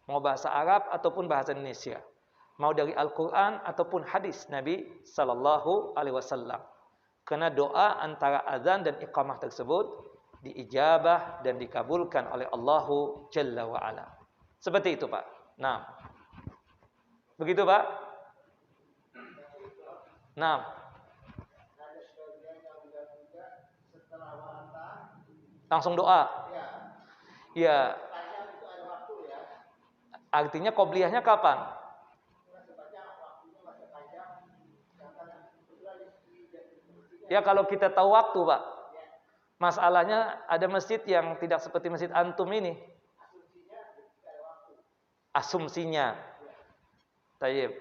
Mau bahasa Arab ataupun bahasa Indonesia. Mau dari Al-Quran ataupun hadis Nabi Sallallahu Alaihi Wasallam. Karena doa antara azan dan iqamah tersebut diijabah dan dikabulkan oleh Allahu Jalla wa'ala. Seperti itu, Pak. Nah, begitu Pak? Nah, langsung doa. Ya. Artinya qobliyahnya kapan? Ya kalau kita tahu waktu, Pak. Masalahnya ada masjid yang tidak seperti masjid antum ini. Asumsinya. Tayyib.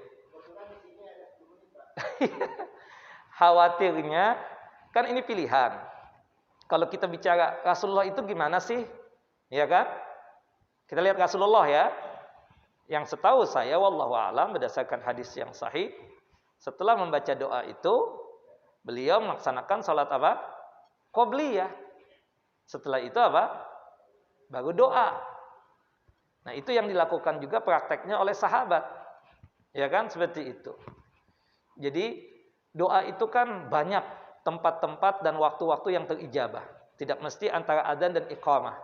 Khawatirnya kan ini pilihan. Kalau kita bicara Rasulullah itu gimana sih? Ya kan? Kita lihat Rasulullah ya. Yang setahu saya wallahu a'lam berdasarkan hadis yang sahih, setelah membaca doa itu beliau melaksanakan salat apa? Qobliyah. Setelah itu apa? Baru doa. Nah, itu yang dilakukan juga prakteknya oleh sahabat. Ya kan? Seperti itu. Jadi, doa itu kan banyak tempat-tempat dan waktu-waktu yang terijabah. Tidak mesti antara adzan dan iqamah.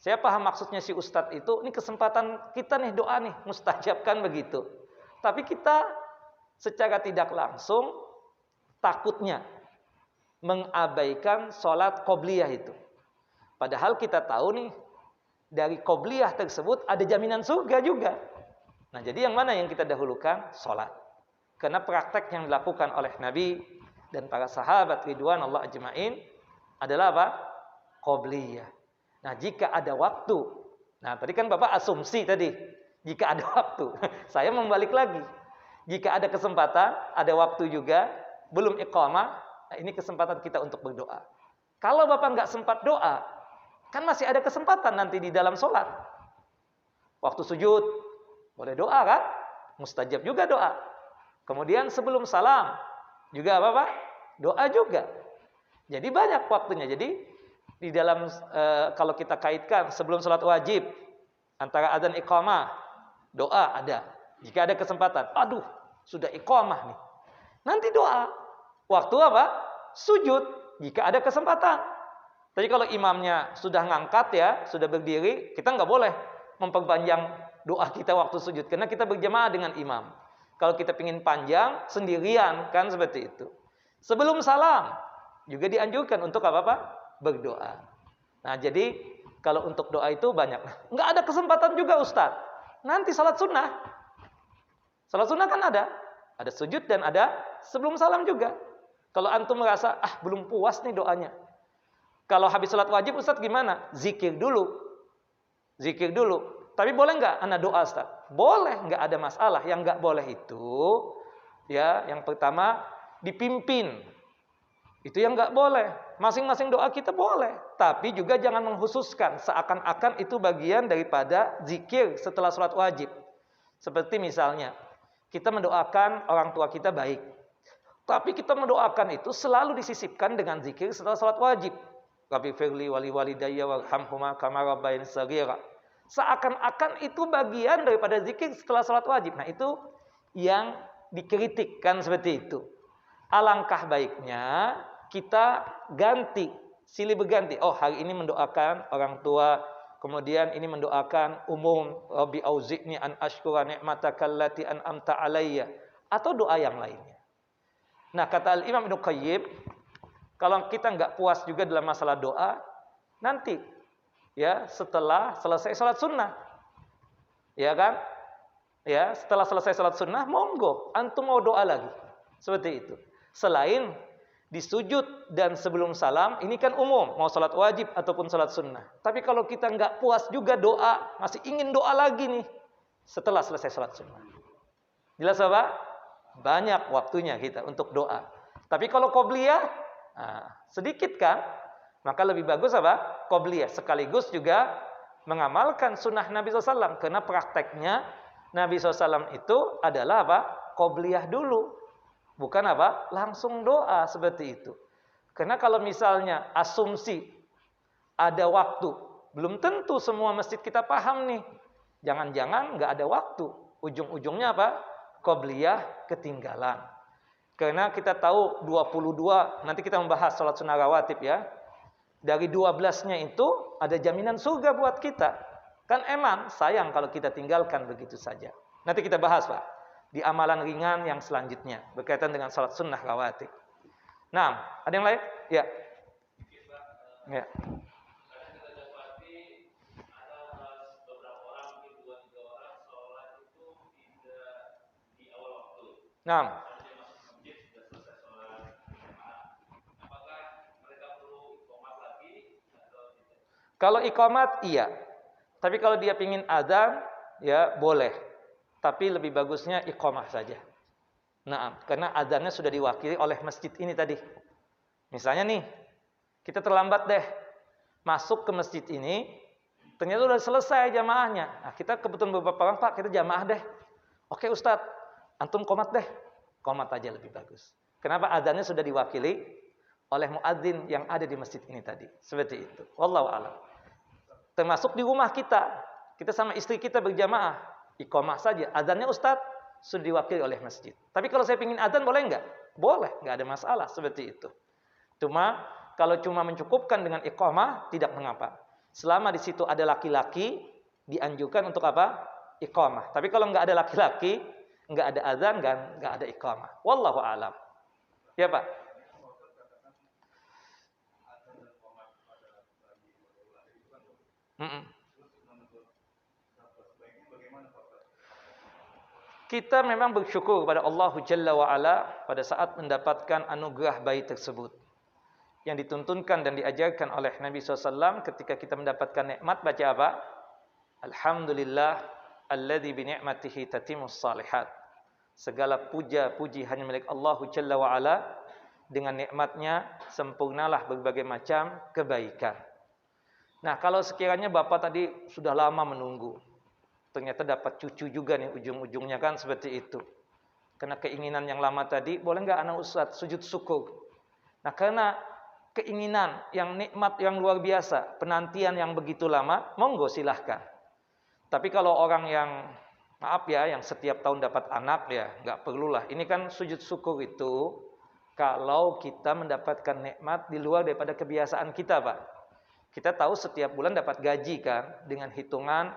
Saya paham maksudnya si ustadz itu, ini kesempatan kita nih doa nih, mustajab kan begitu. Tapi kita secara tidak langsung takutnya mengabaikan sholat qobliyah itu. Padahal kita tahu nih, dari qobliyah tersebut ada jaminan surga juga. Nah, jadi yang mana yang kita dahulukan? Sholat. Karena praktek yang dilakukan oleh Nabi dan para sahabat ridwanullah ajma'in adalah apa? Qobliyah. Nah, jika ada waktu. Nah, tadi kan Bapak asumsi tadi. Jika ada waktu. Saya membalik lagi. Jika ada kesempatan, ada waktu juga, belum iqamah, nah ini kesempatan kita untuk berdoa. Kalau Bapak nggak sempat doa, kan masih ada kesempatan nanti di dalam sholat. Waktu sujud, boleh doa kan? Mustajab juga doa. Kemudian sebelum salam, juga apa Pak? Doa juga. Jadi banyak waktunya. Jadi di dalam kalau kita kaitkan sebelum sholat wajib antara adzan iqamah, doa ada. Jika ada kesempatan, aduh sudah iqamah nih, nanti doa. Waktu apa? Sujud jika ada kesempatan. Tapi kalau imamnya sudah ngangkat ya, sudah berdiri, kita nggak boleh memperpanjang doa kita waktu sujud karena kita berjamaah dengan imam. Kalau kita pingin panjang sendirian kan seperti itu. Sebelum salam juga dianjurkan untuk apa Pak? Berdoa. Nah, jadi kalau untuk doa itu banyak. Nggak ada kesempatan juga Ustadz. Nanti salat sunnah. Salat sunnah kan ada sujud dan ada sebelum salam juga. Kalau antum merasa belum puas nih doanya. Kalau habis salat wajib Ustadz gimana? Zikir dulu. Zikir dulu. Tapi boleh nggak anak doa Ustadz? Boleh, nggak ada masalah. Yang nggak boleh itu ya, yang pertama dipimpin. Itu yang nggak boleh. Masing-masing doa kita boleh. Tapi juga jangan menghususkan. Seakan-akan itu bagian daripada zikir setelah sholat wajib. Seperti misalnya, kita mendoakan orang tua kita baik. Tapi kita mendoakan itu selalu disisipkan dengan zikir setelah sholat wajib. Rabbi firli wali walidayya warhamhuma kama rabbayani shaghira. Seakan-akan itu bagian daripada zikir setelah sholat wajib. Nah, itu yang dikritikkan seperti itu. Alangkah baiknya kita ganti, silih berganti. Oh, hari ini mendoakan orang tua, kemudian ini mendoakan umum, Rabbi auzi'ni an ashkura ni'mataka allati an'amta alayya, atau doa yang lainnya. Nah, kata Al-Imam Ibnu Qayyim, kalau kita nggak puas juga dalam masalah doa, nanti ya setelah selesai salat sunnah, ya kan? Ya, setelah selesai salat sunnah, monggo antum mau doa lagi, seperti itu. Selain di sujud dan sebelum salam, ini kan umum, mau salat wajib ataupun salat sunnah. Tapi kalau kita nggak puas juga doa, masih ingin doa lagi nih, setelah selesai salat sunnah. Jelas apa? Banyak waktunya kita untuk doa. Tapi kalau qobliyah, sedikit kan? Maka lebih bagus apa? Qobliyah. Sekaligus juga mengamalkan sunnah Nabi SAW. Karena prakteknya Nabi SAW itu adalah apa? Qobliyah dulu. Bukan apa? Langsung doa seperti itu. Karena kalau misalnya asumsi ada waktu, belum tentu semua masjid kita paham nih. Jangan-jangan nggak ada waktu. Ujung-ujungnya apa? Qobliyah ketinggalan. Karena kita tahu 22, nanti kita membahas sholat sunnah rawatib ya. Dari 12-nya itu ada jaminan surga buat kita. Kan emang sayang kalau kita tinggalkan begitu saja. Nanti kita bahas Pak. Di amalan ringan yang selanjutnya berkaitan dengan salat sunnah rawatib. Nah, ada yang lain? Ya. Ya. Nah, kalau iqamat iya. Tapi kalau dia pingin adzan, ya boleh. Tapi lebih bagusnya iqamah saja. Nah, karena adzannya sudah diwakili oleh masjid ini tadi. Misalnya nih, kita terlambat deh masuk ke masjid ini, ternyata sudah selesai jamaahnya. Nah, kita kebetulan beberapa orang, Pak, kita jamaah deh. Oke Ustadz, antum qomat deh. Qomat aja lebih bagus. Kenapa? Adzannya sudah diwakili oleh muadzin yang ada di masjid ini tadi. Seperti itu. Wallahu a'lam. Termasuk di rumah kita. Kita sama istri kita berjamaah. Iqamah saja. Adzannya Ustadz sudah diwakili oleh masjid. Tapi kalau saya ingin adzan boleh enggak? Boleh, enggak ada masalah seperti itu. Cuma kalau cuma mencukupkan dengan iqamah tidak mengapa. Selama di situ ada laki-laki dianjurkan untuk apa? Iqamah. Tapi kalau enggak ada laki-laki, enggak ada adzan, enggak ada iqamah. Wallahu a'lam. Ya, Pak. Kita memang bersyukur kepada Allah Jalla wa Ala pada saat mendapatkan anugerah bayi tersebut. Yang dituntunkan dan diajarkan oleh Nabi SAW ketika kita mendapatkan nikmat, baca apa? Alhamdulillah alladzi bi ni'matihi tatimmus salihat. Segala puja-puji hanya milik Allah Jalla wa Ala. Dengan nikmatnya sempurnalah berbagai macam kebaikan. Nah, kalau sekiranya Bapak tadi sudah lama menunggu, ternyata dapat cucu juga nih ujung-ujungnya kan seperti itu. Karena keinginan yang lama tadi, boleh nggak anak Ustadz sujud syukur? Nah, karena keinginan yang nikmat yang luar biasa, penantian yang begitu lama, monggo silahkan. Tapi kalau orang yang, maaf ya, yang setiap tahun dapat anak ya, nggak perlulah. Ini kan sujud syukur itu, kalau kita mendapatkan nikmat di luar daripada kebiasaan kita, Pak. Kita tahu setiap bulan dapat gaji kan, dengan hitungan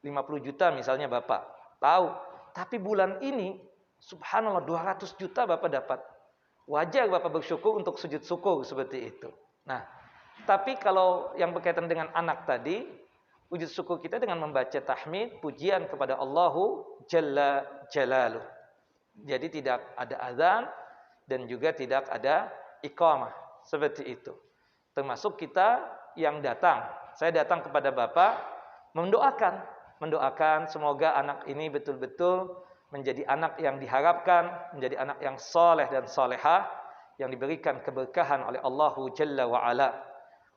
50 juta misalnya Bapak. Tahu. Tapi bulan ini, subhanallah 200 juta Bapak dapat. Wajar Bapak bersyukur untuk sujud syukur seperti itu. Nah, tapi kalau yang berkaitan dengan anak tadi, wujud syukur kita dengan membaca tahmid, pujian kepada Allahu Jalla Jalaluh. Jadi tidak ada azan dan juga tidak ada iqamah. Seperti itu. Termasuk kita yang datang. Saya datang kepada Bapak mendoakan semoga anak ini betul-betul menjadi anak yang diharapkan, menjadi anak yang soleh dan solehah, yang diberikan keberkahan oleh Allahu Jalla wa Ala.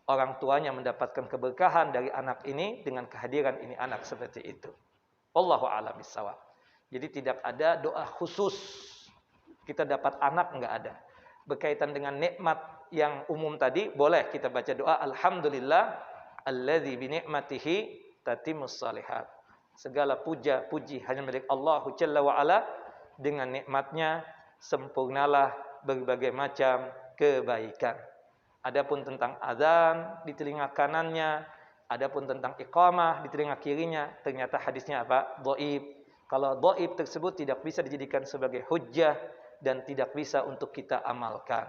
Orang tuanya mendapatkan keberkahan dari anak ini dengan kehadiran ini anak seperti itu. Wallahu a'lam bishawab. Jadi tidak ada doa khusus kita dapat anak, enggak ada. Berkaitan dengan nikmat yang umum tadi, boleh kita baca doa alhamdulillah alladzi bi ni'matihi tatimmus shalihat. Segala puji hanya milik Allah Jalla wa Ala, dengan nikmatnya sempurnalah berbagai macam kebaikan. Adapun tentang azan di telinga kanannya, adapun tentang iqamah di telinga kirinya, ternyata hadisnya apa? Dhaif. Kalau dhaif tersebut tidak bisa dijadikan sebagai hujjah dan tidak bisa untuk kita amalkan.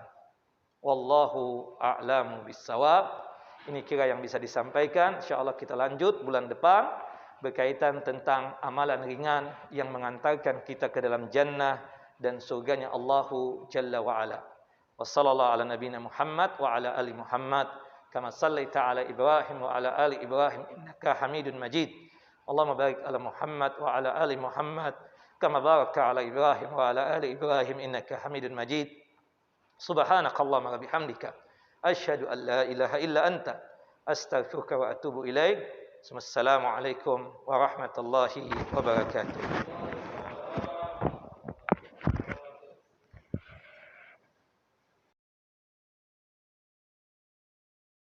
Wallahu a'lamu bissawab. Ini kira yang bisa disampaikan. Insyaallah kita lanjut bulan depan berkaitan tentang amalan ringan yang mengantarkan kita ke dalam jannah dan surganya Allahu Jalla wa Ala. Wassallallahu ala nabiyina Muhammad wa ala ali Muhammad kama sallaita ala Ibrahim wa ala ali Ibrahim innaka Hamidun Majid. Allahumma barik ala Muhammad wa ala ali Muhammad kama barakta ala Ibrahim wa ala ali Ibrahim innaka Hamidun Majid. Subhanakallahumma wa bihamdika asyhadu an la ilaha illa anta astaghfiruka wa atubu ilaik. Wassalamualaikum warahmatullahi wabarakatuh.